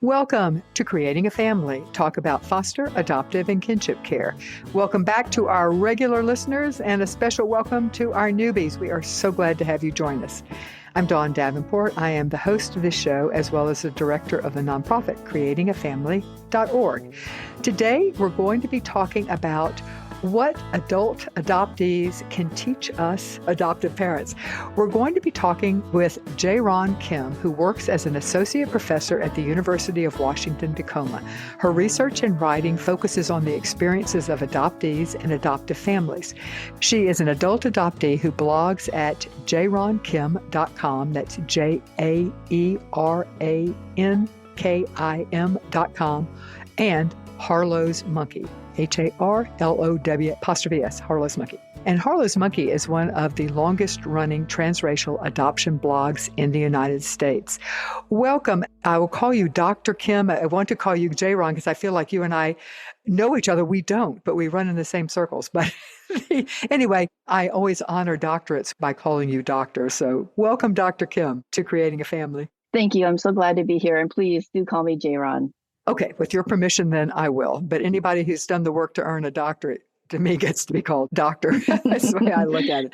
Welcome to Creating a Family. Talk about foster, adoptive, and kinship care. Welcome back to our regular listeners and a special welcome to our newbies. We are so glad to have you join us. I'm Dawn Davenport. I am the host of this show as well as the director of the nonprofit creatingafamily.org. Today, we're going to be talking about what adult adoptees can teach us adoptive parents. We're going to be talking with JaeRan Kim, who works as an associate professor at the University of Washington, Tacoma. Her research and writing focuses on the experiences of adoptees and adoptive families. She is an adult adoptee who blogs at JaeRanKim.com. That's JaeRanKim.com, and Harlow's Monkey. HARLOW''S, Harlow's Monkey. And Harlow's Monkey is one of the longest running transracial adoption blogs in the United States. Welcome. I will call you Dr. Kim. I want to call you JaeRan because I feel like you and I know each other. We don't, but we run in the same circles. But anyway, I always honor doctorates by calling you doctor. So welcome, Dr. Kim, to Creating a Family. Thank you. I'm so glad to be here. And please do call me JaeRan. Okay, with your permission, then I will. But anybody who's done the work to earn a doctorate, to me, gets to be called doctor. That's the way I look at it.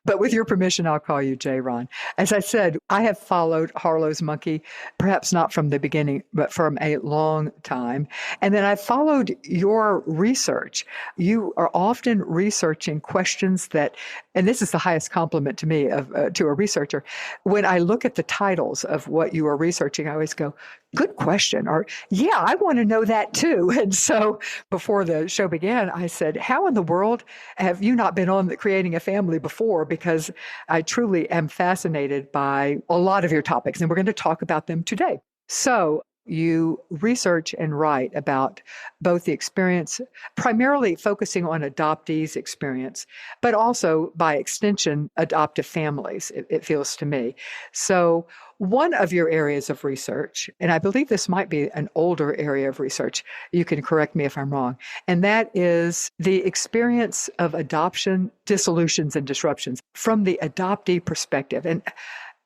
But with your permission, I'll call you JaeRan. As I said, I have followed Harlow's Monkey, perhaps not from the beginning, but from a long time. And then I followed your research. You are often researching questions that, and this is the highest compliment to me to a researcher. When I look at the titles of what you are researching, I always go, good question, or yeah, I want to know that too. And so before the show began, I said, how in the world have you not been on Creating a Family before? Because I truly am fascinated by a lot of your topics, and we're going to talk about them today. So you research and write about both the experience, primarily focusing on adoptees' experience, but also by extension, adoptive families, it feels to me. So one of your areas of research, and I believe this might be an older area of research, you can correct me if I'm wrong, and that is the experience of adoption, dissolutions, and disruptions from the adoptee perspective. And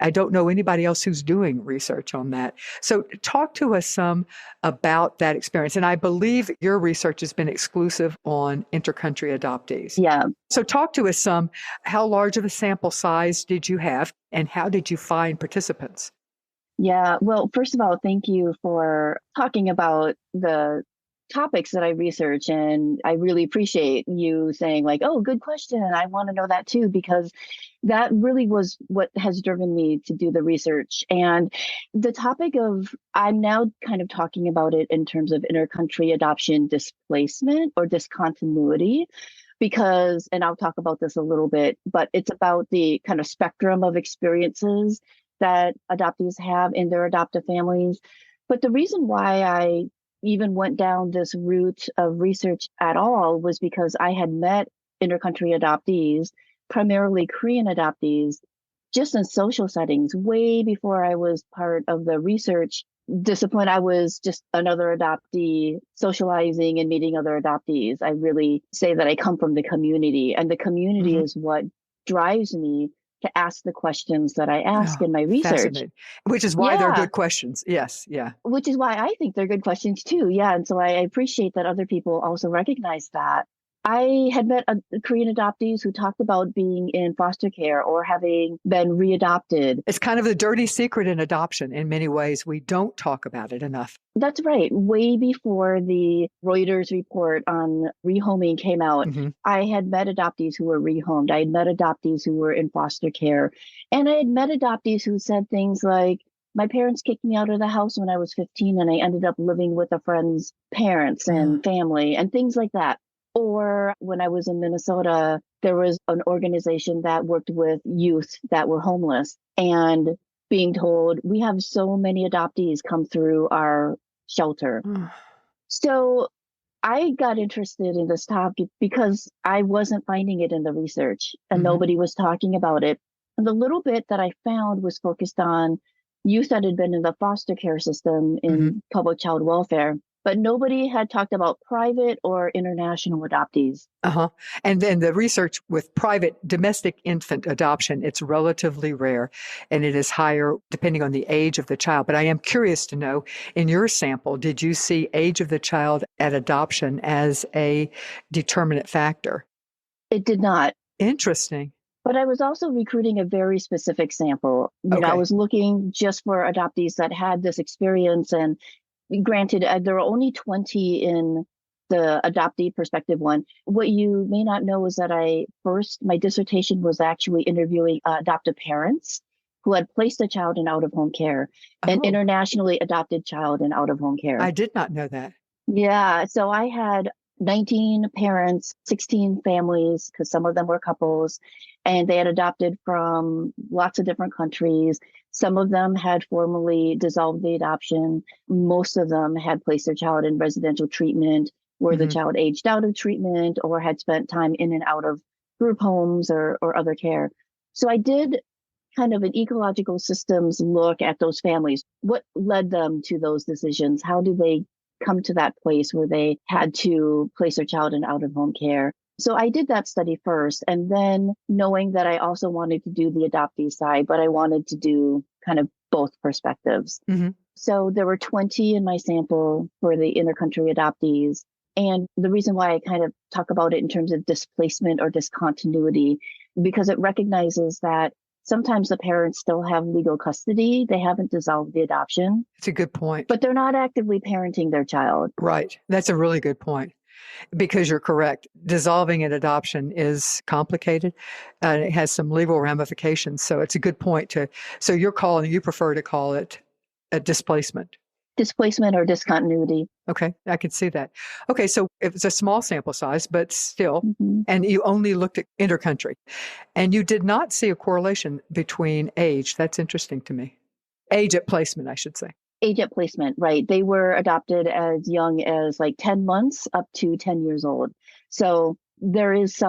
I don't know anybody else who's doing research on that. So talk to us some about that experience. And I believe your research has been exclusive on intercountry adoptees. Yeah. So talk to us some, how large of a sample size did you have and how did you find participants? Yeah. Well, first of all, thank you for talking about the topics that I research. And I really appreciate you saying like, oh, good question. I want to know that too, because that really was what has driven me to do the research. And the topic of, I'm now kind of talking about it in terms of intercountry adoption displacement or discontinuity, because, and I'll talk about this a little bit, but it's about the kind of spectrum of experiences that adoptees have in their adoptive families. But the reason why I even went down this route of research at all was because I had met intercountry adoptees, primarily Korean adoptees, just in social settings way before I was part of the research discipline. I was just another adoptee socializing and meeting other adoptees. I really say that I come from the community, and the community is what drives me to ask the questions that I ask in my research. Which is why they're good questions. Yes. Yeah. Which is why I think they're good questions too. Yeah. And so I appreciate that other people also recognize that. I had met Korean adoptees who talked about being in foster care or having been readopted. It's kind of the dirty secret in adoption in many ways. We don't talk about it enough. That's right. Way before the Reuters report on rehoming came out, I had met adoptees who were rehomed. I had met adoptees who were in foster care. And I had met adoptees who said things like, my parents kicked me out of the house when I was 15 and I ended up living with a friend's parents and family and things like that. Or when I was in Minnesota, there was an organization that worked with youth that were homeless and being told, we have so many adoptees come through our shelter. So I got interested in this topic because I wasn't finding it in the research and nobody was talking about it. And the little bit that I found was focused on youth that had been in the foster care system in public child welfare. but nobody had talked about private or international adoptees. Uh-huh. And then the research with private domestic infant adoption, it's relatively rare and it is higher depending on the age of the child. But I am curious to know, in your sample, did you see age of the child at adoption as a determinant factor? It did not. Interesting. But I was also recruiting a very specific sample. I Okay. was looking just for adoptees that had this experience. And granted, there were only 20 in the adoptee perspective one. What you may not know is that my dissertation was actually interviewing adoptive parents who had placed a child in out of home care, an Oh, internationally adopted child in out of home care. I did not know that. Yeah. So I had 19 parents, 16 families, because some of them were couples, and they had adopted from lots of different countries. Some of them had formally dissolved the adoption. Most of them had placed their child in residential treatment where the Hmm. child aged out of treatment or had spent time in and out of group homes or other care. So I did kind of an ecological systems look at those families. What led them to those decisions? How do they come to that place where they had to place their child in out of home care? So I did that study first. And then knowing that I also wanted to do the adoptee side, but I wanted to do kind of both perspectives. Hmm. So there were 20 in my sample for the intercountry adoptees. And the reason why I kind of talk about it in terms of displacement or discontinuity, because it recognizes that sometimes the parents still have legal custody. They haven't dissolved the adoption, It's a good point. but they're not actively parenting their child. Right. That's a really good point because you're correct. Dissolving an adoption is complicated and it has some legal ramifications. So it's a good point so you prefer to call it a displacement. Displacement or discontinuity. Okay. I could see that. Okay. So it was a small sample size, but still, Mm-hmm. and you only looked at intercountry and you did not see a correlation between age. That's interesting to me. Age at placement, I should say. Age at placement, right. They were adopted as young as like 10 months up to 10 years old. So there is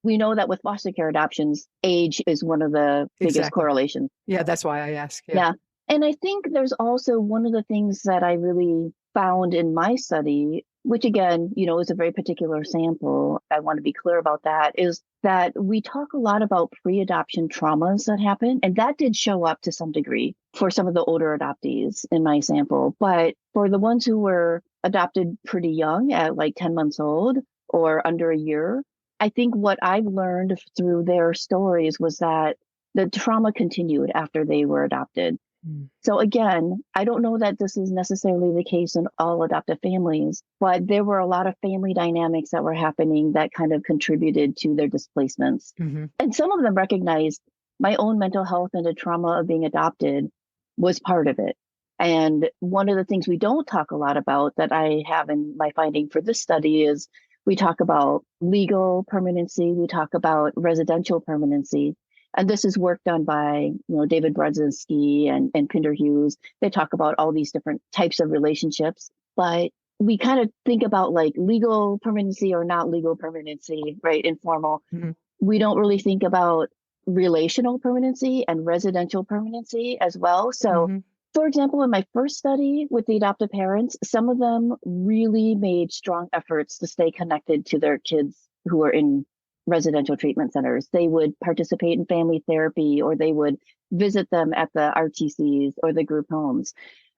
we know that with foster care adoptions, age is one of the biggest Exactly. correlations. Yeah. That's why I asked. Yeah. Yeah. And I think there's also one of the things that I really found in my study, which again, is a very particular sample. I want to be clear about that, is that we talk a lot about pre-adoption traumas that happen. And that did show up to some degree for some of the older adoptees in my sample. But for the ones who were adopted pretty young at like 10 months old or under a year, I think what I've learned through their stories was that the trauma continued after they were adopted. Mm. So again, I don't know that this is necessarily the case in all adoptive families, but there were a lot of family dynamics that were happening that kind of contributed to their displacements. Mm-hmm. And some of them recognized my own mental health and the trauma of being adopted was part of it. And one of the things we don't talk a lot about that I have in my finding for this study is we talk about legal permanency, we talk about residential permanency. And this is work done by, David Brzezinski and Pinder Hughes. They talk about all these different types of relationships, but we kind of think about like legal permanency or not legal permanency, right? Informal. Mm-hmm. We don't really think about relational permanency and residential permanency as well. So, Mm-hmm. for example, in my first study with the adoptive parents, some of them really made strong efforts to stay connected to their kids who are in residential treatment centers. They would participate in family therapy or they would visit them at the RTCs or the group homes.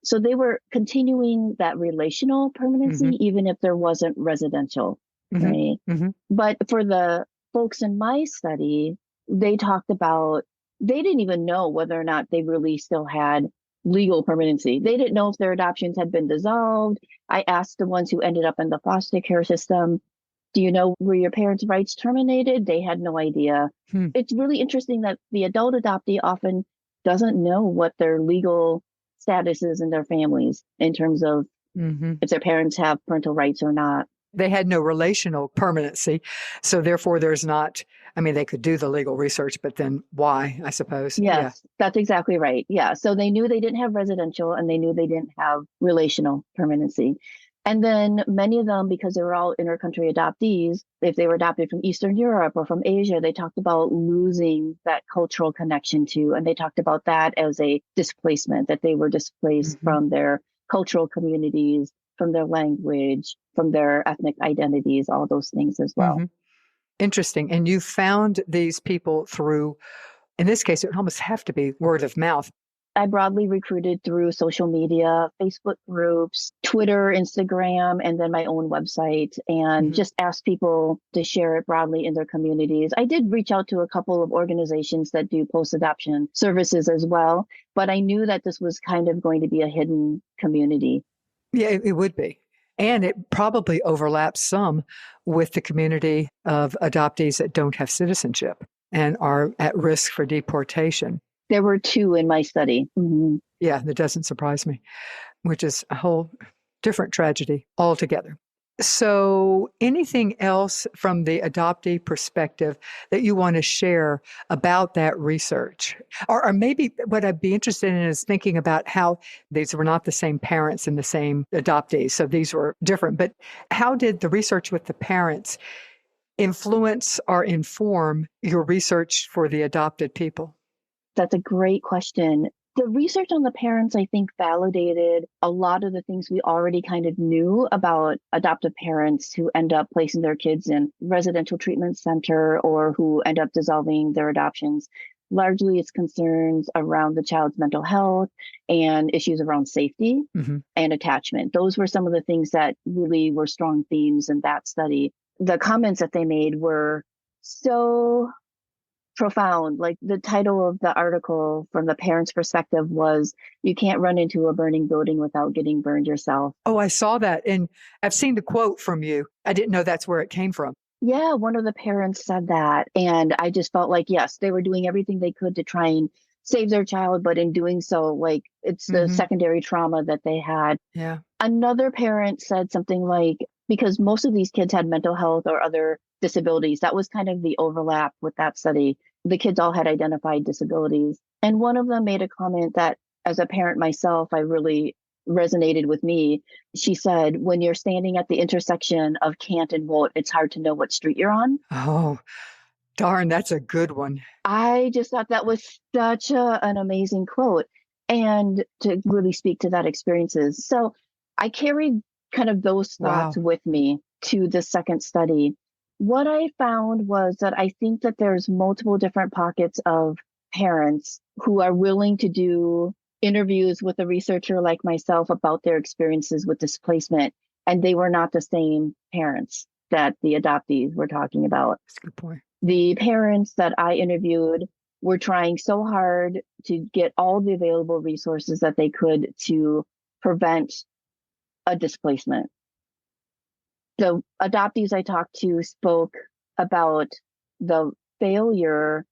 So they were continuing that relational permanency, Mm-hmm. even if there wasn't residential, Mm-hmm. right? Mm-hmm. But for the folks in my study, they talked about, they didn't even know whether or not they really still had legal permanency. They didn't know if their adoptions had been dissolved. I asked the ones who ended up in the foster care system, do you know were your parents' rights terminated? They had no idea. Hmm. It's really interesting that the adult adoptee often doesn't know what their legal status is in their families in terms of Mm-hmm. if their parents have parental rights or not. They had no relational permanency. So therefore there's not, they could do the legal research, but then why, I suppose. Yes, that's exactly right. Yeah. So they knew they didn't have residential and they knew they didn't have relational permanency. And then many of them, because they were all intercountry adoptees, if they were adopted from Eastern Europe or from Asia, they talked about losing that cultural connection to, and they talked about that as a displacement, that they were displaced Mm-hmm. from their cultural communities, from their language, from their ethnic identities, all those things as well. Hmm. Interesting. And you found these people through, in this case, it would almost have to be word of mouth. I broadly recruited through social media, Facebook groups, Twitter, Instagram, and then my own website, and Hmm. just asked people to share it broadly in their communities. I did reach out to a couple of organizations that do post-adoption services as well, but I knew that this was kind of going to be a hidden community. Yeah, it would be. And it probably overlaps some with the community of adoptees that don't have citizenship and are at risk for deportation. There were two in my study. Mhm. Yeah, that doesn't surprise me, which is a whole different tragedy altogether. So, anything else from the adoptee perspective that you want to share about that research? Or maybe what I'd be interested in is thinking about how these were not the same parents and the same adoptees. So, these were different. But how did the research with the parents influence or inform your research for the adopted people? That's a great question. The research on the parents, I think, validated a lot of the things we already kind of knew about adoptive parents who end up placing their kids in residential treatment center or who end up dissolving their adoptions. Largely, it's concerns around the child's mental health and issues around safety Hmm. and attachment. Those were some of the things that really were strong themes in that study. The comments that they made were so profound. Like the title of the article from the parents' perspective was, "You can't run into a burning building without getting burned yourself." Oh, I saw that. And I've seen the quote from you. I didn't know that's where it came from. Yeah, one of the parents said that. And I just felt like, yes, they were doing everything they could to try and save their child. But in doing so, like it's the Hmm. secondary trauma that they had. Yeah. Another parent said something like, because most of these kids had mental health or other disabilities, that was kind of the overlap with that study. The kids all had identified disabilities. And one of them made a comment that, as a parent myself, I really resonated with me. She said, when you're standing at the intersection of can't and won't, it's hard to know what street you're on. Oh, darn, that's a good one. I just thought that was such an amazing quote and to really speak to that experiences. So I carried kind of those thoughts Wow. with me to the second study. What I found was that I think that there's multiple different pockets of parents who are willing to do interviews with a researcher like myself about their experiences with displacement. And they were not the same parents that the adoptees were talking about. That's a good point. The parents that I interviewed were trying so hard to get all the available resources that they could to prevent a displacement. The adoptees I talked to spoke about the failure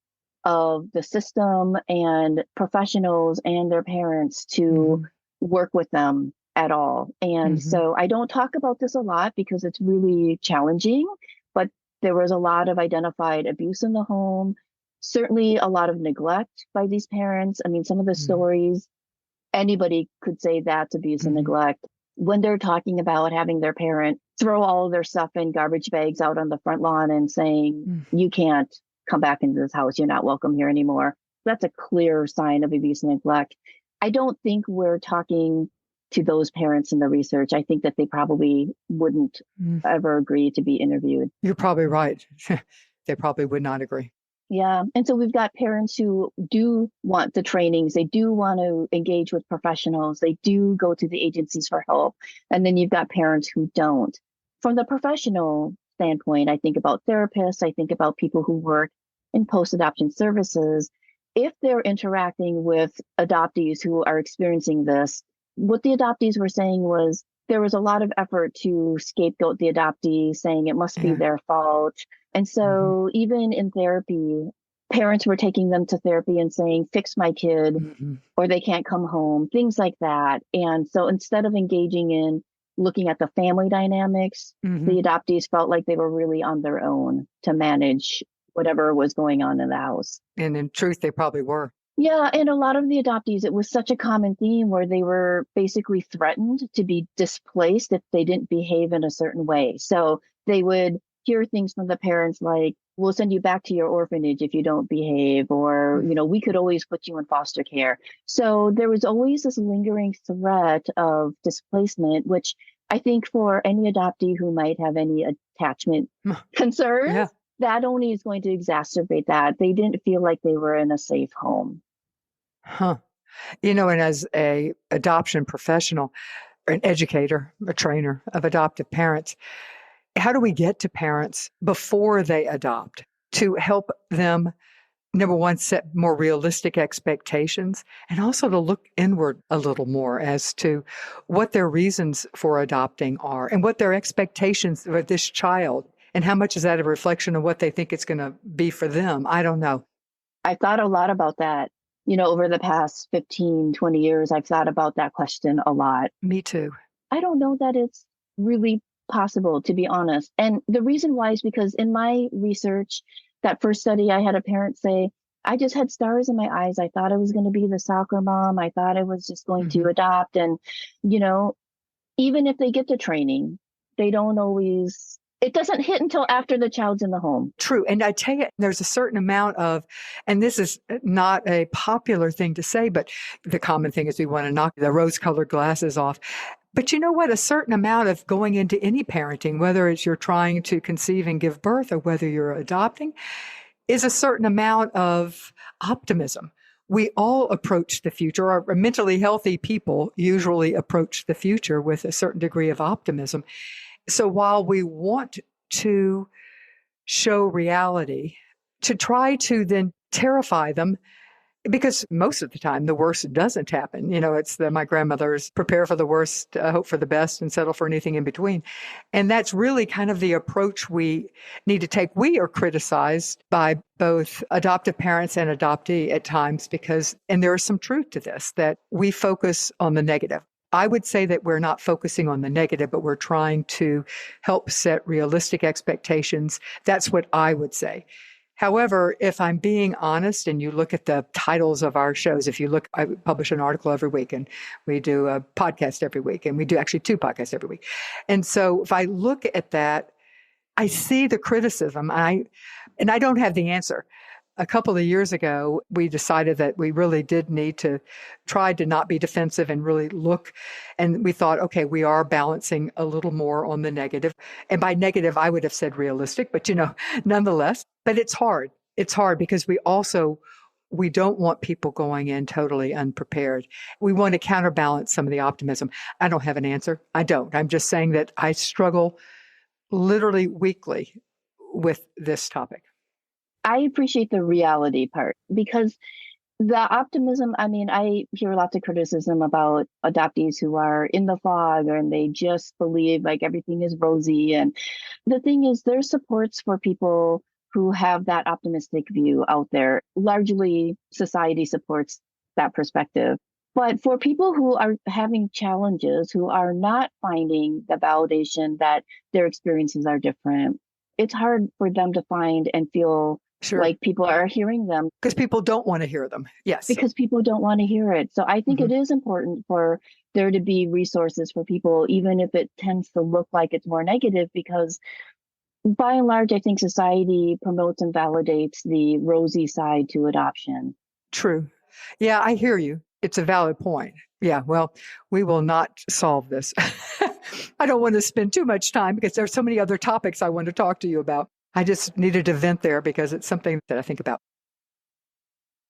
of the system and professionals and their parents to Hmm. work with them at all. And Hmm. so I don't talk about this a lot because it's really challenging, but there was a lot of identified abuse in the home, certainly a lot of neglect by these parents. I mean, some of the Hmm. stories, anybody could say that's abuse and Hmm. neglect. When they're talking about having their parent throw all of their stuff in garbage bags out on the front lawn and saying, you can't come back into this house, you're not welcome here anymore. That's a clear sign of abuse and neglect. I don't think we're talking to those parents in the research. I think that they probably wouldn't Mm. ever agree to be interviewed. You're probably right. They probably would not agree. Yeah. And so we've got parents who do want the trainings, they do want to engage with professionals, they do go to the agencies for help. And then you've got parents who don't. From the professional standpoint, I think about therapists, I think about people who work in post adoption services. If they're interacting with adoptees who are experiencing this, what the adoptees were saying was there was a lot of effort to scapegoat the adoptee, saying it must be Yeah. their fault. And Hmm. so even in therapy, parents were taking them to therapy and saying, fix my kid, Hmm. or they can't come home, things like that. And so instead of engaging in looking at the family dynamics, Hmm. the adoptees felt like they were really on their own to manage whatever was going on in the house. And in truth, they probably were. Yeah, and a lot of the adoptees, it was such a common theme where they were basically threatened to be displaced if they didn't behave in a certain way. So they would hear things from the parents like, we'll send you back to your orphanage if you don't behave, or, Mm. we could always put you in foster care. So there was always this lingering threat of displacement, which I think for any adoptee who might have any attachment concerns, Yeah. that only is going to exacerbate that. They didn't feel like they were in a safe home. Huh. And as a adoption professional, an educator, a trainer of adoptive parents, how do we get to parents before they adopt to help them, number one, set more realistic expectations and also to look inward a little more as to what their reasons for adopting are and what their expectations of this child and how much is that a reflection of what they think it's going to be for them? I don't know. I thought a lot about that. Over the past 15, 20 years, I've thought about that question a lot. Me too. I don't know that it's really possible, to be honest. And the reason why is because in my research, that first study, I had a parent say, I just had stars in my eyes. I thought I was going to be the soccer mom. I thought I was just going to adopt. And, you know, even if they get the training, they don't always, it doesn't hit until after the child's in the home. True. And I tell you, there's a certain amount of, and this is not a popular thing to say, but the common thing is we want to knock the rose-colored glasses off. But you know what? A certain amount of going into any parenting, whether it's you're trying to conceive and give birth or whether you're adopting, is a certain amount of optimism. We all approach the future, or mentally healthy people usually approach the future with a certain degree of optimism. So while we want to show reality, to try to then terrify them, because most of the time the worst doesn't happen. It's my grandmother's prepare for the worst, hope for the best, and settle for anything in between. And that's really kind of the approach we need to take. We are criticized by both adoptive parents and adoptee at times and there is some truth to this, that we focus on the negative. I would say that we're not focusing on the negative, but we're trying to help set realistic expectations. That's what I would say. However, if I'm being honest and you look at the titles of our shows, I publish an article every week and we do a podcast every week, and we do actually 2 podcasts every week. And so if I look at that, I see the criticism and I don't have the answer. A couple of years ago, we decided that we really did need to try to not be defensive and really look. And we thought, okay, we are balancing a little more on the negative. And by negative, I would have said realistic, but nonetheless, but it's hard. It's hard because we don't want people going in totally unprepared. We want to counterbalance some of the optimism. I don't have an answer. I don't. I'm just saying that I struggle literally weekly with this topic. I appreciate the reality part because the optimism, I hear lots of criticism about adoptees who are in the fog and they just believe like everything is rosy. And the thing is, there's supports for people who have that optimistic view out there. Largely, society supports that perspective. But for people who are having challenges, who are not finding the validation that their experiences are different, it's hard for them to find and feel like people are hearing them. Because people don't want to hear them. Yes. Because people don't want to hear it. So I think it is important for there to be resources for people, even if it tends to look like it's more negative, because by and large, I think society promotes and validates the rosy side to adoption. True. Yeah, I hear you. It's a valid point. Yeah, well, we will not solve this. I don't want to spend too much time because there's so many other topics I want to talk to you about. I just needed to vent there because it's something that I think about.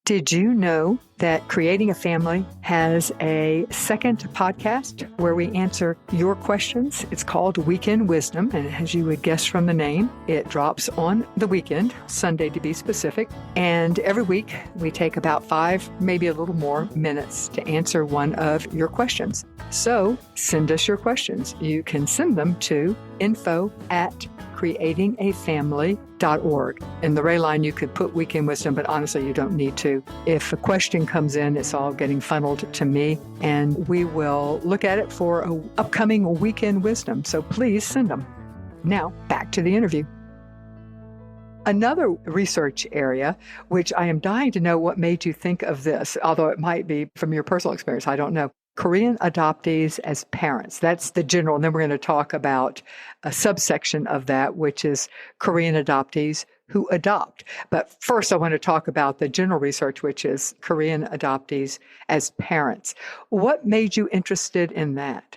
Did you know that Creating a Family has a second podcast where we answer your questions? It's called Weekend Wisdom, and as you would guess from the name, it drops on the weekend, Sunday to be specific. And every week we take about 5, maybe a little more minutes to answer one of your questions. So send us your questions. You can send them to info@creatingafamily.org. In the Ray line, you could put Weekend Wisdom, but honestly, you don't need to. If a question comes in, it's all getting funneled to me, and we will look at it for an upcoming Weekend Wisdom. So please send them. Now, back to the interview. Another research area, which I am dying to know what made you think of this, although it might be from your personal experience, I don't know. Korean adoptees as parents. That's the general. And then we're going to talk about a subsection of that, which is Korean adoptees who adopt. But first, I want to talk about the general research, which is Korean adoptees as parents. What made you interested in that?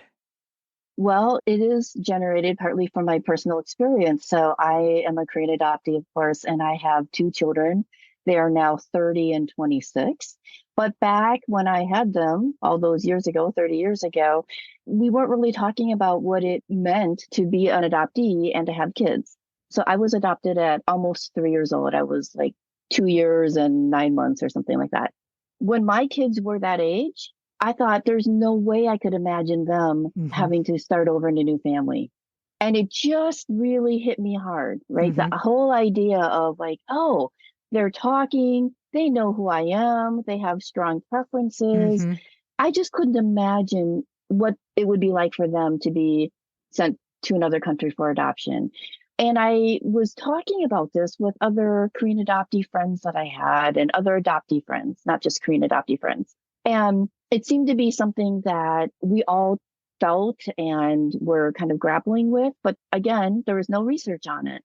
Well, it is generated partly from my personal experience. So I am a Korean adoptee, of course, and I have two children. They are now 30 and 26. But back when I had them, all those years ago, 30 years ago, we weren't really talking about what it meant to be an adoptee and to have kids. So I was adopted at almost 3 years old. I was like 2 years and 9 months or something like that. When my kids were that age, I thought there's no way I could imagine them Hmm. having to start over in a new family. And it just really hit me hard, right? The Hmm. whole idea of like, oh, they're talking, they know who I am, they have strong preferences. Hmm. I just couldn't imagine what it would be like for them to be sent to another country for adoption. And I was talking about this with other Korean adoptee friends that I had and other adoptee friends, not just Korean adoptee friends. And it seemed to be something that we all felt and were kind of grappling with. But again, there was no research on it.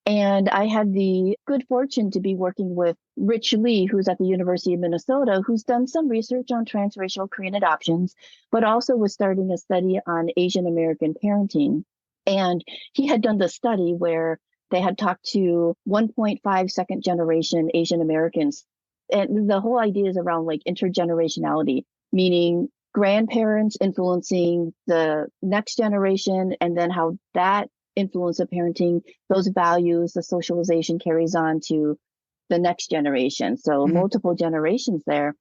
And I had the good fortune to be working with Rich Lee, who's at the University of Minnesota, who's done some research on transracial Korean adoptions, but also was starting a study on Asian American parenting. And he had done the study where they had talked to 1.5 second generation Asian Americans. And the whole idea is around like intergenerationality, meaning grandparents influencing the next generation, and then how that influence of parenting, those values, the socialization carries on to the next generation. So Hmm. multiple generations there.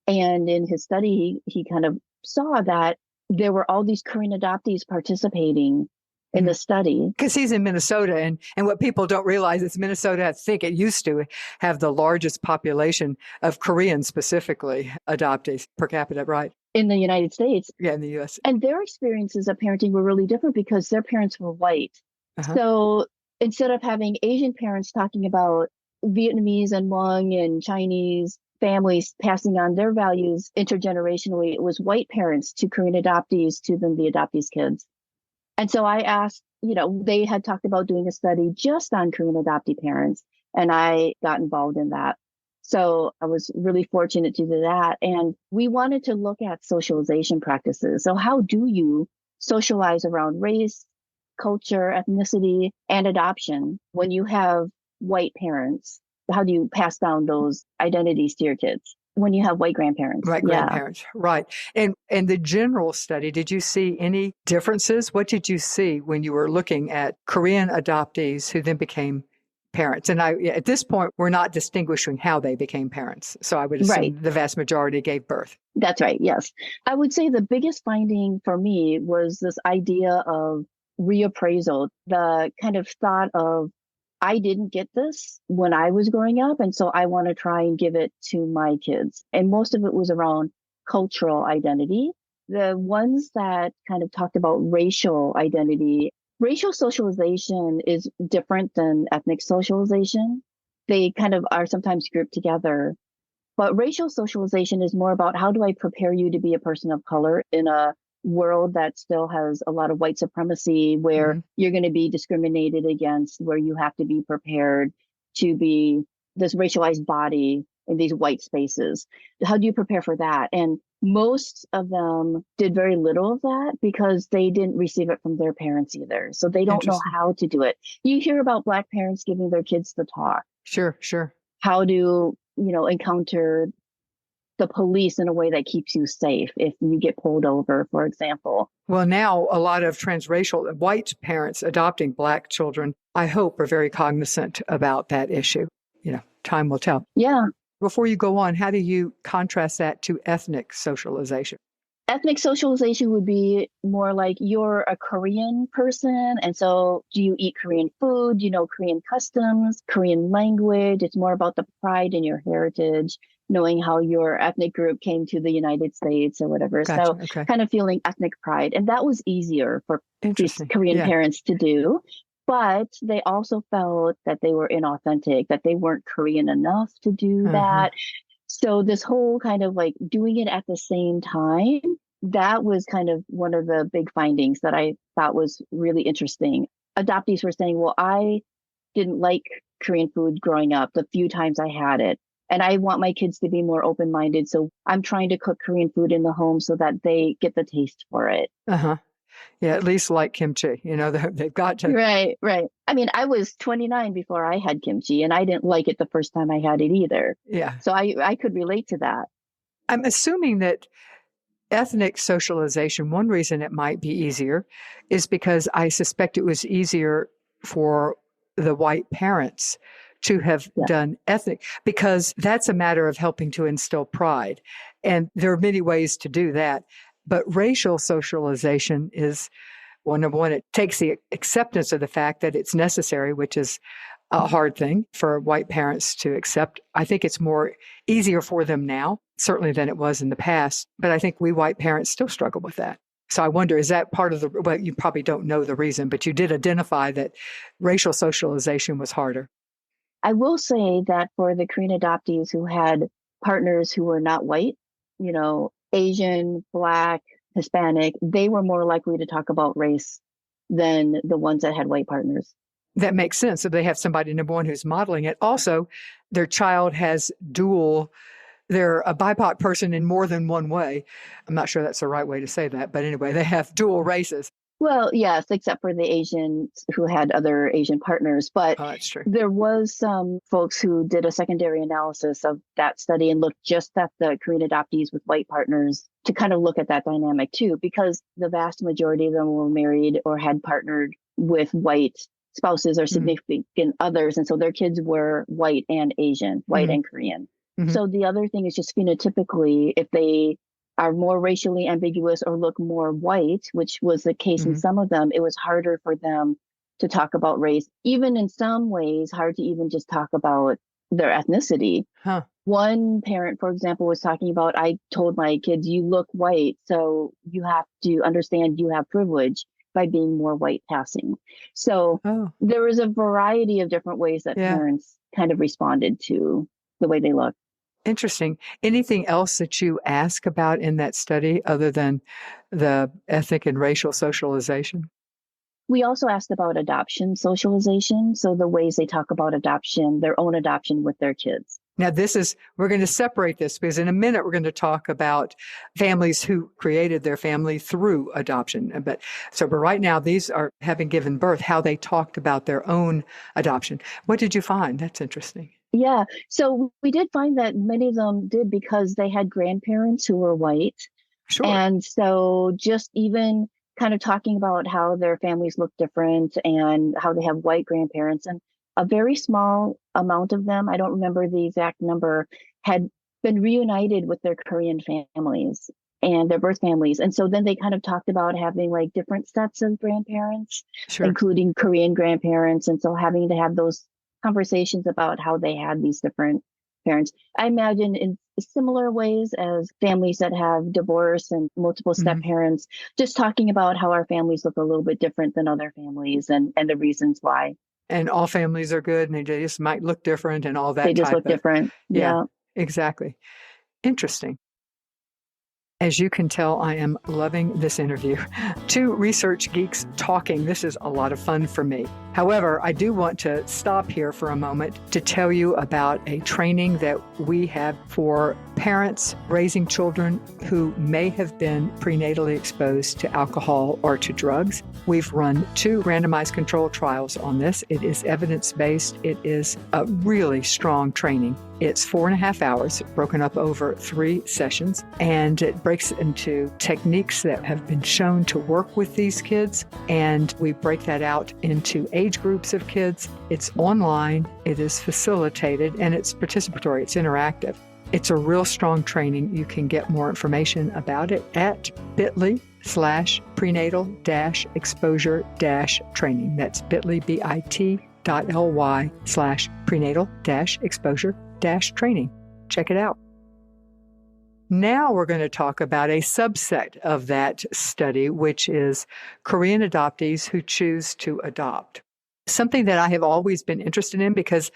And in his study, he kind of saw that there were all these Korean adoptees participating in the study. Because he's in Minnesota, and what people don't realize is Minnesota, I think it used to have the largest population of Koreans specifically adoptees per capita, right? In the United States. Yeah, in the U.S. And their experiences of parenting were really different because their parents were white. Uh-huh. So instead of having Asian parents talking about Vietnamese and Hmong and Chinese families passing on their values intergenerationally, it was white parents to Korean adoptees to then the adoptees' kids. And so I asked, they had talked about doing a study just on Korean adoptee parents, and I got involved in that. So I was really fortunate to do that. And we wanted to look at socialization practices. So, how do you socialize around race, culture, ethnicity, and adoption when you have white parents? How do you pass down those identities to your kids when you have white grandparents? Right, Yeah. grandparents, right. And the general study, did you see any differences? What did you see when you were looking at Korean adoptees who then became parents? And at this point, we're not distinguishing how they became parents. So I would Right. assume the vast majority gave birth. That's right. Yes. I would say the biggest finding for me was this idea of reappraisal, the kind of thought of, I didn't get this when I was growing up. And so I want to try and give it to my kids. And most of it was around cultural identity. The ones that kind of talked about racial identity, racial socialization is different than ethnic socialization. They kind of are sometimes grouped together, but racial socialization is more about how do I prepare you to be a person of color in a world that still has a lot of white supremacy, where Hmm. you're going to be discriminated against, where you have to be prepared to be this racialized body in these white spaces. How do you prepare for that? And most of them did very little of that because they didn't receive it from their parents either. So they don't know Interesting. how to do it. You hear about Black parents giving their kids the talk, Sure, sure. how to, encounter the police in a way that keeps you safe if you get pulled over, for example. Well, now a lot of transracial white parents adopting Black children, I hope, are very cognizant about that issue. Time will tell. Yeah. Before you go on, how do you contrast that to ethnic socialization? Ethnic socialization would be more like you're a Korean person. And so do you eat Korean food? Do you know Korean customs, Korean language? It's more about the pride in your heritage, knowing how your ethnic group came to the United States or whatever. Gotcha. So Okay. kind of feeling ethnic pride. And that was easier for these Interesting. Korean Yeah. parents to do. But they also felt that they were inauthentic, that they weren't Korean enough to do Uh-huh. that. So this whole kind of like doing it at the same time, that was kind of one of the big findings that I thought was really interesting. Adoptees were saying, well, I didn't like Korean food growing up the few times I had it. And I want my kids to be more open minded. So I'm trying to cook Korean food in the home so that they get the taste for it. Uh-huh. Yeah, at least like kimchi. They've got to. Right, right. I mean, I was 29 before I had kimchi, and I didn't like it the first time I had it either. Yeah. So I could relate to that. I'm assuming that ethnic socialization, one reason it might be easier is because I suspect it was easier for the white parents to have Yeah. done ethnic, because that's a matter of helping to instill pride. And there are many ways to do that. But racial socialization is, well, number one, it takes the acceptance of the fact that it's necessary, which is a hard thing for white parents to accept. I think it's more easier for them now, certainly than it was in the past. But I think we white parents still struggle with that. So I wonder, is that part of well, you probably don't know the reason, but you did identify that racial socialization was harder. I will say that for the Korean adoptees who had partners who were not white, Asian, Black, Hispanic, they were more likely to talk about race than the ones that had white partners. That makes sense. If they have somebody, number one, who's modeling it. Also, their child has they're a BIPOC person in more than one way. I'm not sure that's the right way to say that, but anyway, they have dual races. Well, yes, except for the Asians who had other Asian partners. But that's true. There was some folks who did a secondary analysis of that study and looked just at the Korean adoptees with white partners to kind of look at that dynamic too, because the vast majority of them were married or had partnered with white spouses or significant others. And so their kids were white and Asian, white and Korean. So the other thing is just phenotypically, if they are more racially ambiguous or look more white, which was the case in some of them, it was harder for them to talk about race. Even in some ways, hard to even just talk about their ethnicity. Huh. One parent, for example, was talking about, I told my kids, you look white, so you have to understand you have privilege by being more white passing. So there was a variety of different ways that parents kind of responded to the way they look. Interesting. Anything else that you ask about in that study other than the ethnic and racial socialization? We also asked about adoption socialization. So the ways they talk about adoption, their own adoption with their kids. Now, we're going to separate this because in a minute, we're going to talk about families who created their family through adoption. But right now, these are having given birth, how they talked about their own adoption. What did you find? That's interesting. Yeah. So we did find that many of them did because they had grandparents who were white. Sure. And so just even kind of talking about how their families look different and how they have white grandparents, and a very small amount of them, I don't remember the exact number, had been reunited with their Korean families and their birth families. And so then they kind of talked about having like different sets of grandparents, including Korean grandparents. And so having to have those conversations about how they had these different parents. I imagine in similar ways as families that have divorce and multiple step parents, just talking about how our families look a little bit different than other families and the reasons why. And all families are good and they just might look different and all that. They just look different. Yeah, exactly. Interesting. As you can tell, I am loving this interview. Two research geeks talking. This is a lot of fun for me. However, I do want to stop here for a moment to tell you about a training that we have for parents raising children who may have been prenatally exposed to alcohol or to drugs. We've run 2 randomized control trials on this. It is evidence-based. It is a really strong training. It's 4.5 hours, broken up over 3 sessions, and it breaks into techniques that have been shown to work with these kids, and we break that out into age groups of kids. It's online, it is facilitated, and it's participatory, it's interactive. It's a real strong training. You can get more information about it at bit.ly/prenatal-exposure-training. That's bit.ly, bit.ly/prenatal-exposure-training. Check it out. Now we're going to talk about a subset of that study, which is Korean adoptees who choose to adopt. Something that I have always been interested in because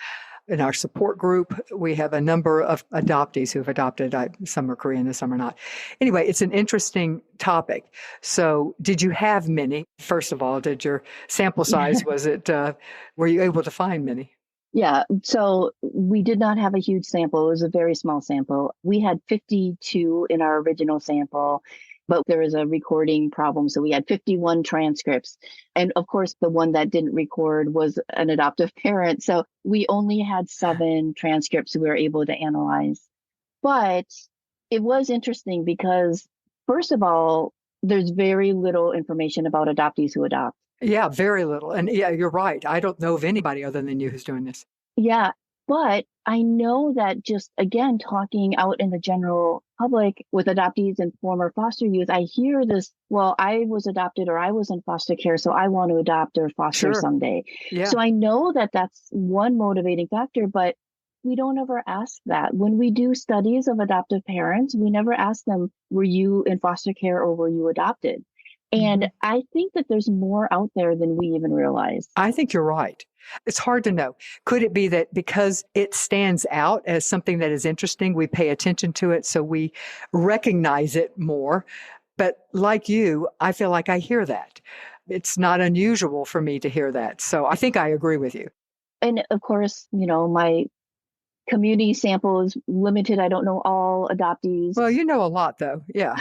in our support group, we have a number of adoptees who have adopted. Some are Korean and some are not. Anyway, it's an interesting topic. So did you have many? First of all, did your sample size, were you able to find many? Yeah. So we did not have a huge sample. It was a very small sample. We had 52 in our original sample. but there was a recording problem. So we had 51 transcripts. And of course, the one that didn't record was an adoptive parent. So we only had 7 transcripts we were able to analyze. But it was interesting because, first of all, there's very little information about adoptees who adopt. Yeah, very little. And yeah, you're right. I don't know of anybody other than you who's doing this. Yeah, but I know that just again, talking out in the general public with adoptees and former foster youth, I hear this, well, I was adopted or I was in foster care, so I want to adopt or foster Sure. someday. Yeah. So I know that that's one motivating factor, but we don't ever ask that. When we do studies of adoptive parents, we never ask them, were you in foster care or were you adopted? hmm And I think that there's more out there than we even realize. I think you're right. It's hard to know. Could it be that because it stands out as something that is interesting, we pay attention to it, so we recognize it more? But like you, I feel like I hear that. It's not unusual for me to hear that. So I think I agree with you. And of course, my community sample is limited. I don't know all adoptees. Well, you know a lot, though. Yeah.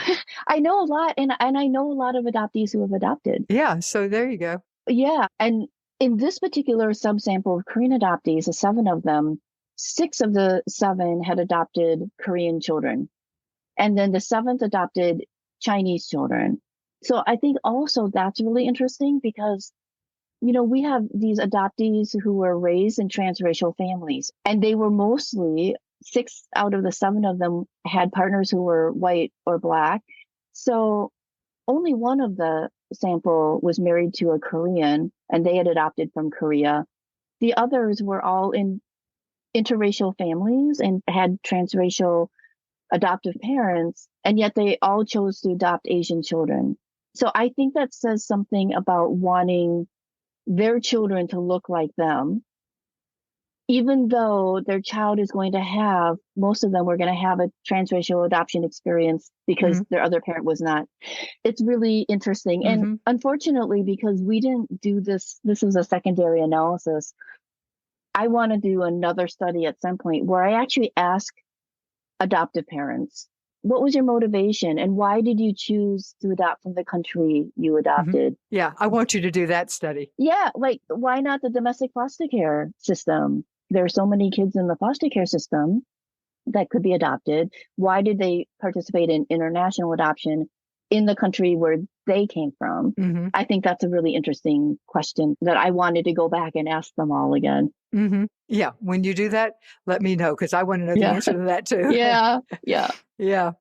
I know a lot, and I know a lot of adoptees who have adopted. Yeah. So there you go. Yeah, and in this particular subsample of Korean adoptees, the 7 of them, 6 of the 7 had adopted Korean children, and then the 7th adopted Chinese children. So I think also that's really interesting because we have these adoptees who were raised in transracial families, and they were mostly 6 out of the 7 of them had partners who were white or black. So only one of the sample was married to a Korean, and they had adopted from Korea. The others were all in interracial families and had transracial adoptive parents, and yet they all chose to adopt Asian children. So I think that says something about wanting their children to look like them, even though their child is going to have, most of them were going to have a transracial adoption experience because their other parent was not. It's really interesting. And unfortunately, because we didn't do this was a secondary analysis. I want to do another study at some point where I actually ask adoptive parents, what was your motivation and why did you choose to adopt from the country you adopted? Yeah, I want you to do that study. Yeah, like why not the domestic foster care system? There are so many kids in the foster care system that could be adopted. Why did they participate in international adoption in the country where they came from? I think that's a really interesting question that I wanted to go back and ask them all again. Yeah, when you do that, let me know because I want to know the answer to that too. Yeah. Yeah.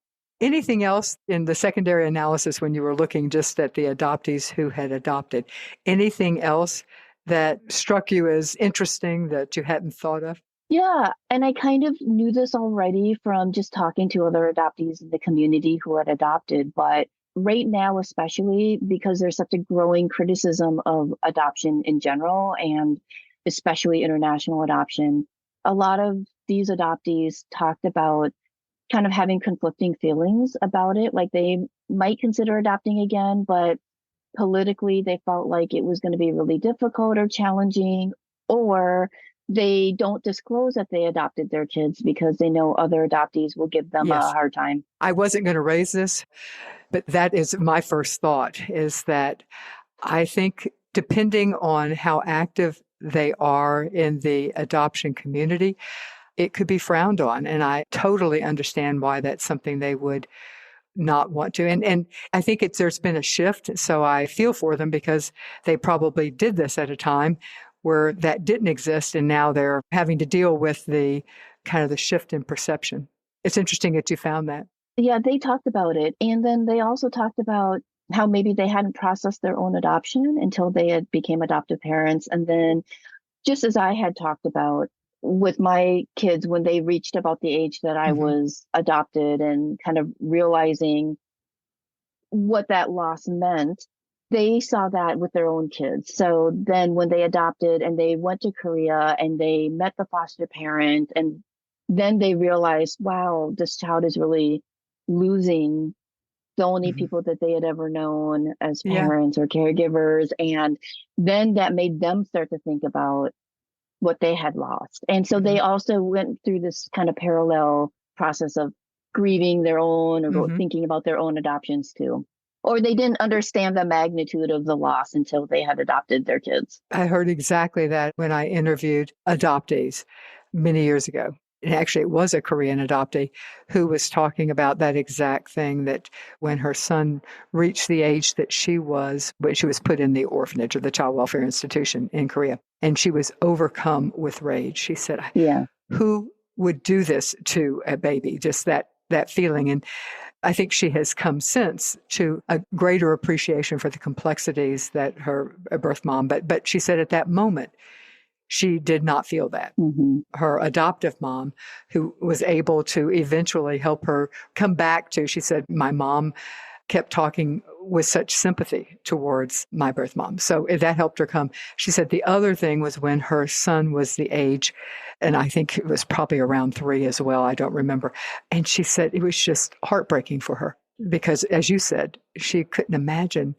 Anything else in the secondary analysis when you were looking just at the adoptees who had adopted? Anything else that struck you as interesting that you hadn't thought of? Yeah, and I kind of knew this already from just talking to other adoptees in the community who had adopted, but right now, especially because there's such a growing criticism of adoption in general and especially international adoption, a lot of these adoptees talked about kind of having conflicting feelings about it. Like they might consider adopting again, but politically they felt like it was going to be really difficult or challenging, or they don't disclose that they adopted their kids because they know other adoptees will give them a hard time. I wasn't going to raise this, but that is my first thought, is that I think depending on how active they are in the adoption community, it could be frowned on. And I totally understand why that's something they would not want to. And I think there's been a shift. So I feel for them because they probably did this at a time where that didn't exist. And now they're having to deal with the kind of the shift in perception. It's interesting that you found that. Yeah, they talked about it. And then they also talked about how maybe they hadn't processed their own adoption until they had became adoptive parents. And then just as I had talked about with my kids, when they reached about the age that I was adopted and kind of realizing what that loss meant, they saw that with their own kids. So then when they adopted and they went to Korea and they met the foster parent, and then they realized, wow, this child is really losing the only people that they had ever known as parents or caregivers. And then that made them start to think about what they had lost. And so they also went through this kind of parallel process of grieving their own or Hmm. thinking about their own adoptions too. Or they didn't understand the magnitude of the loss until they had adopted their kids. I heard exactly that when I interviewed adoptees many years ago. And actually, it was a Korean adoptee who was talking about that exact thing, that when her son reached the age that she was, when she was put in the orphanage or the child welfare institution in Korea, and she was overcome with rage. She said, Yeah. who would do this to a baby? Just that feeling. And I think she has come since to a greater appreciation for the complexities that her birth mom, but she said at that moment, she did not feel that. Hmm. Her adoptive mom, who was able to eventually help her come back to, she said, my mom kept talking with such sympathy towards my birth mom. So that helped her come. She said the other thing was when her son was the age, and I think it was probably around 3 as well. I don't remember. And she said it was just heartbreaking for her because, as you said, she couldn't imagine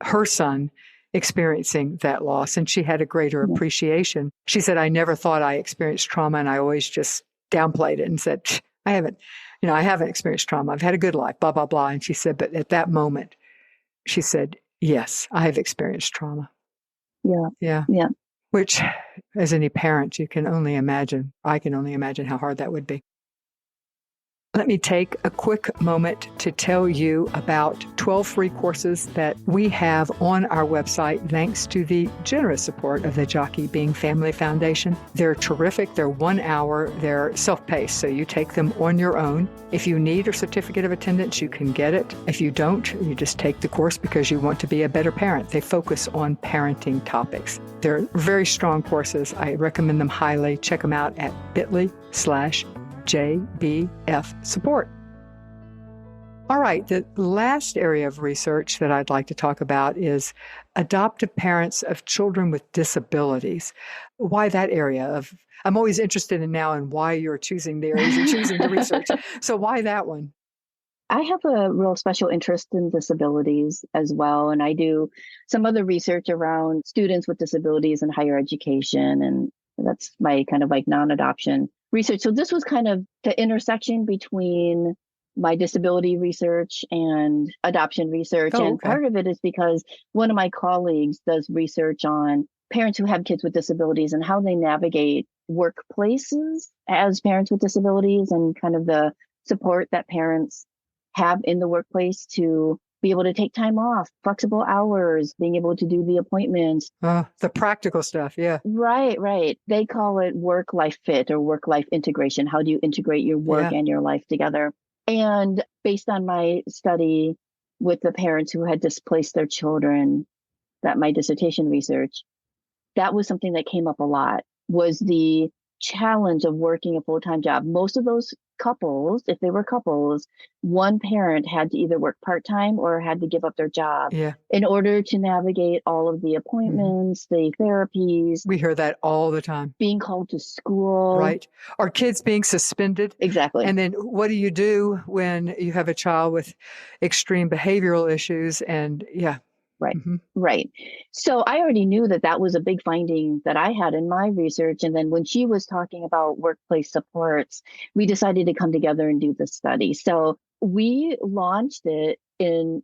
her son experiencing that loss. And she had a greater Yeah. appreciation. She said, I never thought I experienced trauma, and I always just downplayed it and said, I haven't. I haven't experienced trauma. I've had a good life, blah, blah, blah. And she said, but at that moment, she said, yes, I have experienced trauma. Yeah. Yeah. Yeah. Which, as any parent, you can only imagine. I can only imagine how hard that would be. Let me take a quick moment to tell you about 12 free courses that we have on our website thanks to the generous support of the Jockey Being Family Foundation. They're terrific. They're 1 hour. They're self-paced, so you take them on your own. If you need a certificate of attendance, you can get it. If you don't, you just take the course because you want to be a better parent. They focus on parenting topics. They're very strong courses. I recommend them highly. Check them out at bit.ly/JBF support. All right, the last area of research that I'd like to talk about is adoptive parents of children with disabilities. Why that area of, I'm always interested in now in why you're choosing the areas you're choosing to research. So why that one? I have a real special interest in disabilities as well. And I do some other research around students with disabilities in higher education. And that's my kind of like non-adoption research. So this was kind of the intersection between my disability research and adoption research. Oh, And okay. part of it is because one of my colleagues does research on parents who have kids with disabilities and how they navigate workplaces as parents with disabilities and kind of the support that parents have in the workplace to be able to take time off, flexible hours, being able to do the appointments. The practical stuff, yeah. Right. They call it work-life fit or work-life integration. How do you integrate your work Yeah. and your life together? And based on my study with the parents who had displaced their children, that my dissertation research, that was something that came up a lot, was the challenge of working a full-time job. Most of those couples, if they were couples, one parent had to either work part-time or had to give up their job Yeah. in order to navigate all of the appointments, the therapies, We hear that all the time. being called to school. Right. Or kids being suspended. Exactly. And then what do you do when you have a child with extreme behavioral issues? And yeah. Right. Mm-hmm. Right. So I already knew that that was a big finding that I had in my research. And then when she was talking about workplace supports, we decided to come together and do this study. So we launched it in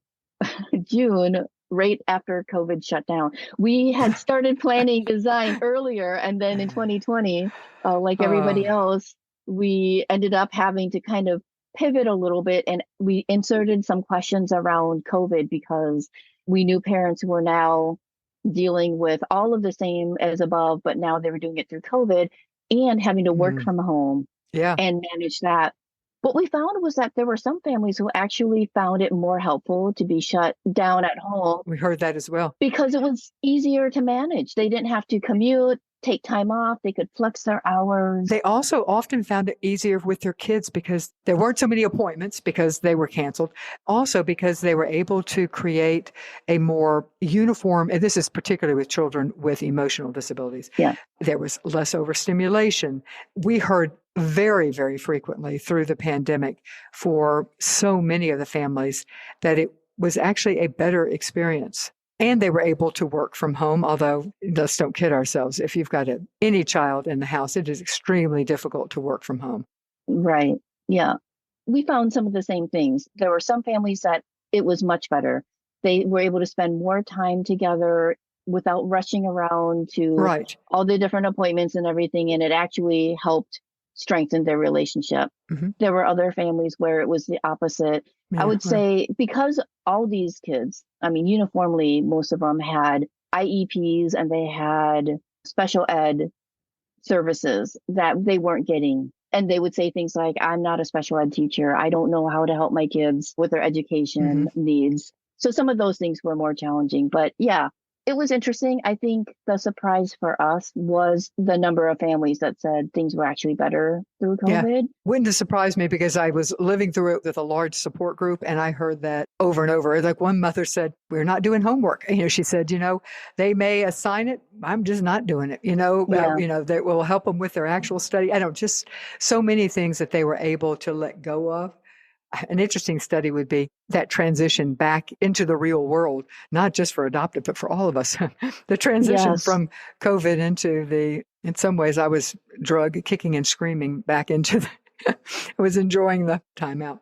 June, right after COVID shut down. We had started planning design earlier. And then in 2020, like everybody else, we ended up having to kind of pivot a little bit. And we inserted some questions around COVID because we knew parents who were now dealing with all of the same as above, but now they were doing it through COVID and having to work from home Yeah. and manage that. What we found was that there were some families who actually found it more helpful to be shut down at home We heard that as well. because it was easier to manage. They didn't have to commute, take time off, they could flex their hours. They also often found it easier with their kids because there weren't so many appointments because they were canceled. Also because they were able to create a more uniform, and this is particularly with children with emotional disabilities. Yeah. There was less overstimulation. We heard very, very frequently through the pandemic for so many of the families that it was actually a better experience. And they were able to work from home, although let's don't kid ourselves. If you've got any child in the house, it is extremely difficult to work from home. Right. Yeah. we found some of the same things. There were some families that it was much better. They were able to spend more time together without rushing around to Right. all the different appointments and everything. And it actually helped strengthen their relationship. Hmm. There were other families where it was the opposite. I Yeah. would say because all these kids, I mean, uniformly, most of them had IEPs and they had special ed services that they weren't getting. And they would say things like, I'm not a special ed teacher. I don't know how to help my kids with their Hmm. education needs. So some of those things were more challenging. But yeah, it was interesting. I think the surprise for us was the number of families that said things were actually better through Yeah. COVID. Wouldn't have surprised me because I was living through it with a large support group and I heard that over and over. Like one mother said, we're not doing homework. She said, they may assign it. I'm just not doing it. Yeah. That will help them with their actual study. I don't just so many things that they were able to let go of. An interesting study would be that transition back into the real world, not just for adoptive, but for all of us. The transition Yes. from COVID in some ways, I was drug kicking and screaming back into I was enjoying the time out.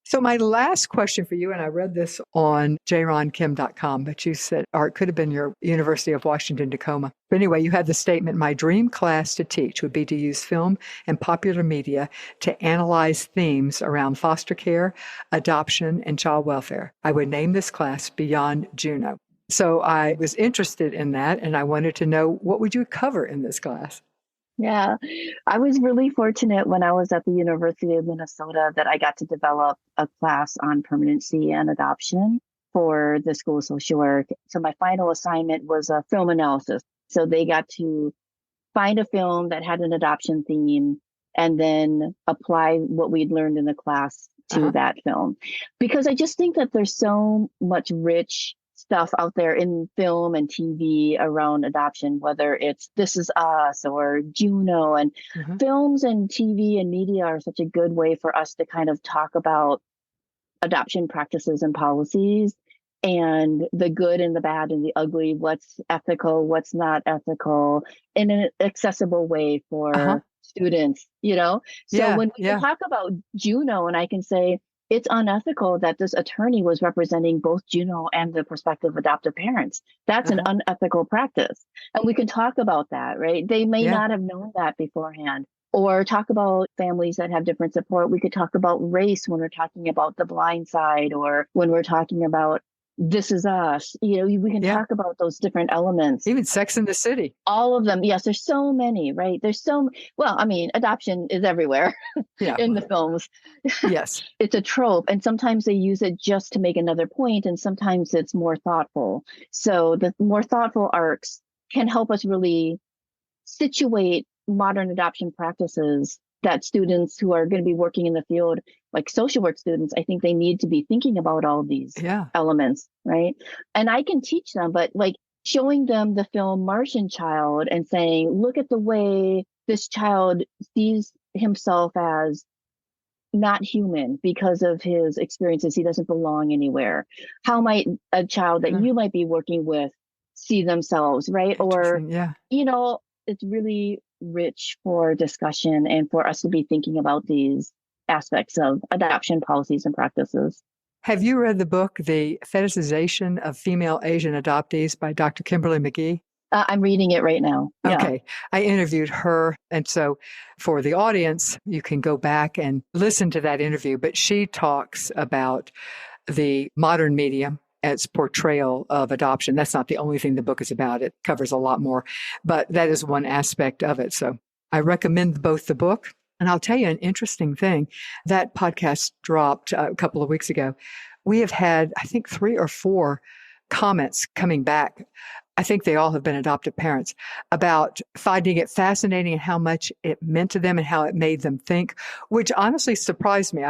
So my last question for you, and I read this on JaeRanKim.com, but you said, or it could have been your University of Washington, Tacoma. But anyway, you had the statement, my dream class to teach would be to use film and popular media to analyze themes around foster care, adoption, and child welfare. I would name this class Beyond Juno. So I was interested in that, and I wanted to know, what would you cover in this class? Yeah, I was really fortunate when I was at the University of Minnesota that I got to develop a class on permanency and adoption for the School of Social Work. So my final assignment was a film analysis. So they got to find a film that had an adoption theme and then apply what we'd learned in the class to Uh-huh. that film. Because I just think that there's so much rich stuff out there in film and TV around adoption, whether it's This Is Us or Juno. And Uh-huh. films and TV and media are such a good way for us to kind of talk about adoption practices and policies and the good and the bad and the ugly, what's ethical, what's not ethical, in an accessible way Uh-huh. for students. So Yeah. when we can Yeah. talk about Juno and I can say it's unethical that this attorney was representing both Juno and the prospective adoptive parents. That's an Uh-huh. unethical practice. And we can talk about that, right? They may Yeah. not have known that beforehand or talk about families that have different support. We could talk about race when we're talking about The Blind Side or when we're talking about This Is Us. We can Yeah. talk about those different elements. Even Sex in the City. All of them. Yes, there's so many, right? Well, I mean, adoption is everywhere Yeah. in the films. Yes. It's a trope, and sometimes they use it just to make another point, and sometimes it's more thoughtful. So the more thoughtful arcs can help us really situate modern adoption practices that students who are going to be working in the field, like social work students, I think they need to be thinking about all these Yeah. elements, right? And I can teach them, but like showing them the film Martian Child and saying, look at the way this child sees himself as not human because of his experiences. He doesn't belong anywhere. How might a child that Huh. you might be working with see themselves, right? Or, Interesting. Yeah. it's really rich for discussion and for us to be thinking about these aspects of adoption policies and practices. Have you read the book, The Fetishization of Female Asian Adoptees by Dr. Kimberly McGee? I'm reading it right now. Yeah. Okay. I interviewed her. And so for the audience, you can go back and listen to that interview. But she talks about the modern medium, its portrayal of adoption. That's not the only thing the book is about. It covers a lot more, but that is one aspect of it. So I recommend both the book. And I'll tell you an interesting thing. That podcast dropped a couple of weeks ago. We have had, I think, 3 or 4 comments coming back. I think they all have been adoptive parents about finding it fascinating and how much it meant to them and how it made them think, which honestly surprised me.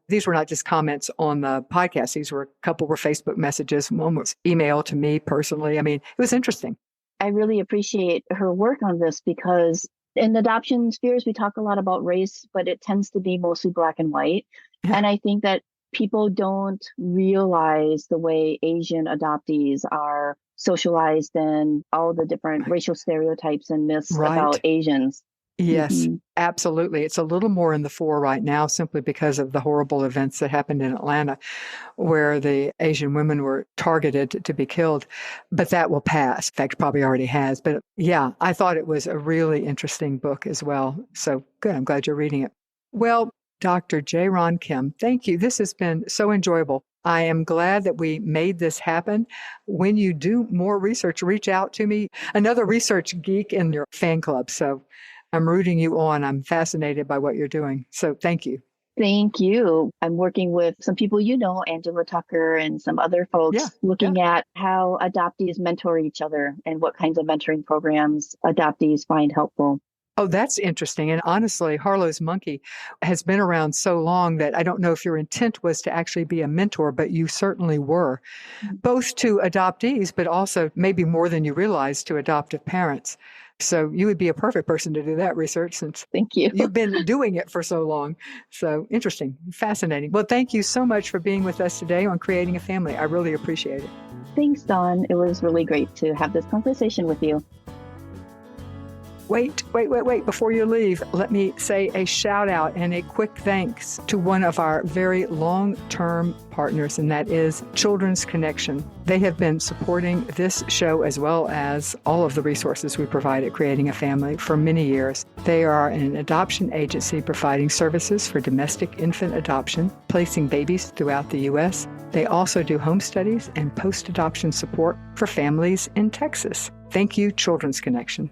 These were not just comments on the podcast. A couple were Facebook messages. One was email to me personally. I mean, it was interesting. I really appreciate her work on this because in adoption spheres, we talk a lot about race, but it tends to be mostly black and white. And I think that people don't realize the way Asian adoptees are socialized and all the different Right. racial stereotypes and myths Right. about Asians. Yes, Hmm. absolutely. It's a little more in the fore right now simply because of the horrible events that happened in Atlanta, where the Asian women were targeted to be killed. But that will pass. In fact, probably already has. But yeah, I thought it was a really interesting book as well. So good. I'm glad you're reading it. Well, Dr. JaeRan Kim, thank you. This has been so enjoyable. I am glad that we made this happen. When you do more research, reach out to me. Another research geek in your fan club. So I'm rooting you on. I'm fascinated by what you're doing. So thank you. Thank you. I'm working with some people you know, Angela Tucker and some other Yeah. folks, Yeah. looking at how adoptees mentor each other and what kinds of mentoring programs adoptees find helpful. Oh, that's interesting. And honestly, Harlow's Monkey has been around so long that I don't know if your intent was to actually be a mentor, but you certainly were, both to adoptees, but also maybe more than you realize to adoptive parents. So you would be a perfect person to do that research since Thank you. you've been doing it for so long. So interesting, fascinating. Well, thank you so much for being with us today on Creating a Family. I really appreciate it. Thanks, Dawn. It was really great to have this conversation with you. Wait. Before you leave, let me say a shout out and a quick thanks to one of our very long-term partners, and that is Children's Connection. They have been supporting this show as well as all of the resources we provide at Creating a Family for many years. They are an adoption agency providing services for domestic infant adoption, placing babies throughout the U.S. They also do home studies and post-adoption support for families in Texas. Thank you, Children's Connection.